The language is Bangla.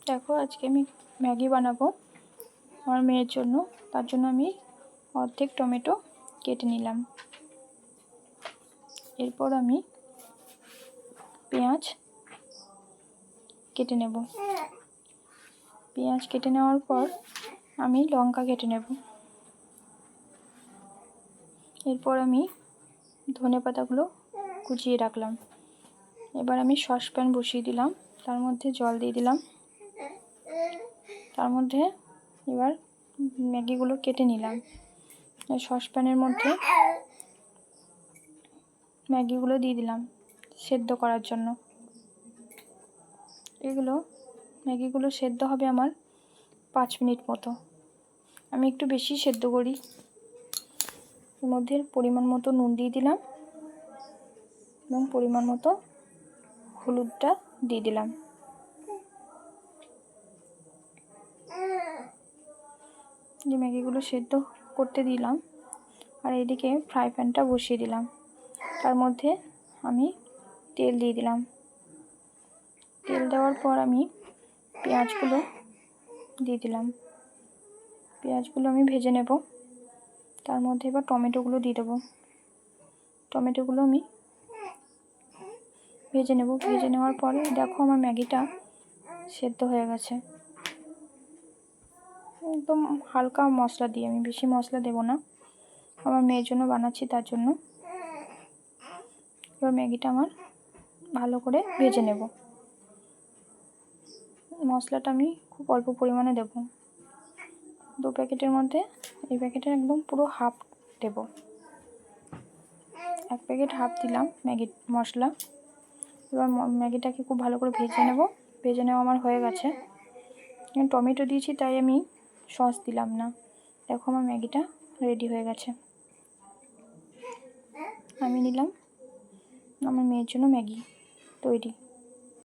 দেখো আজকে আমি ম্যাগি বানাবো আমার মেয়ের জন্য। তার জন্য আমি অর্ধেক টমেটো কেটে নিলাম। এরপর আমি পেঁয়াজ কেটে নেব। পেঁয়াজ কেটে নেওয়ার পর আমি লঙ্কা কেটে নেব। এরপর আমি ধনেপাতাগুলো কুচিয়ে রাখলাম। এবার আমি সসপ্যান বসিয়ে দিলাম, তার মধ্যে জল দিয়ে দিলাম। তার মধ্যে এবার ম্যাগিগুলো কেটে নিলাম। সসপ্যানের মধ্যে ম্যাগিগুলো দিয়ে দিলাম সেদ্ধ করার জন্য। ম্যাগিগুলো সেদ্ধ হবে আমার 5 মিনিট মতো। আমি একটু বেশি সেদ্ধ করি। এর মধ্যে পরিমাণ মতো নুন দিয়ে দিলাম এবং পরিমাণ মতো হলুদটা দিয়ে দিলাম। যে ম্যাগিগুলো সেদ্ধ করতে দিলাম, আর এদিকে ফ্রাই প্যানটা বসিয়ে দিলাম। তার মধ্যে আমি তেল দিয়ে দিলাম। তেল দেওয়ার পর আমি পেঁয়াজগুলো দিয়ে দিলাম। পেঁয়াজগুলো আমি ভেজে নেব। তার মধ্যে এবার টমেটোগুলো দিয়ে দেবো। টমেটোগুলো আমি ভেজে নেব। ভেজে নেওয়ার পরে দেখো আমার ম্যাগিটা সেদ্ধ হয়ে গেছে। একদম হালকা মশলা দিয়ে, আমি বেশি মশলা দেব না, আমার মেয়ের জন্য বানাচ্ছি তার জন্য। এবার ম্যাগিটা আমার ভালো করে ভেজে নেব। মশলাটা আমি খুব অল্প পরিমাণে দেব। 2 প্যাকেটের মধ্যে এই প্যাকেটের একদম পুরো হাফ দেব। 1 প্যাকেট হাফ দিলাম ম্যাগি মশলা। এবার ম্যাগিটাকে খুব ভালো করে ভেজে নেব। ভেজে নেওয়া আমার হয়ে গেছে। টমেটো দিয়েছি তাই আমি সস দিলাম না। দেখো আমার ম্যাগিটা রেডি হয়ে গেছে। আমি নিলাম আমার মেয়ের জন্য ম্যাগি তৈরি।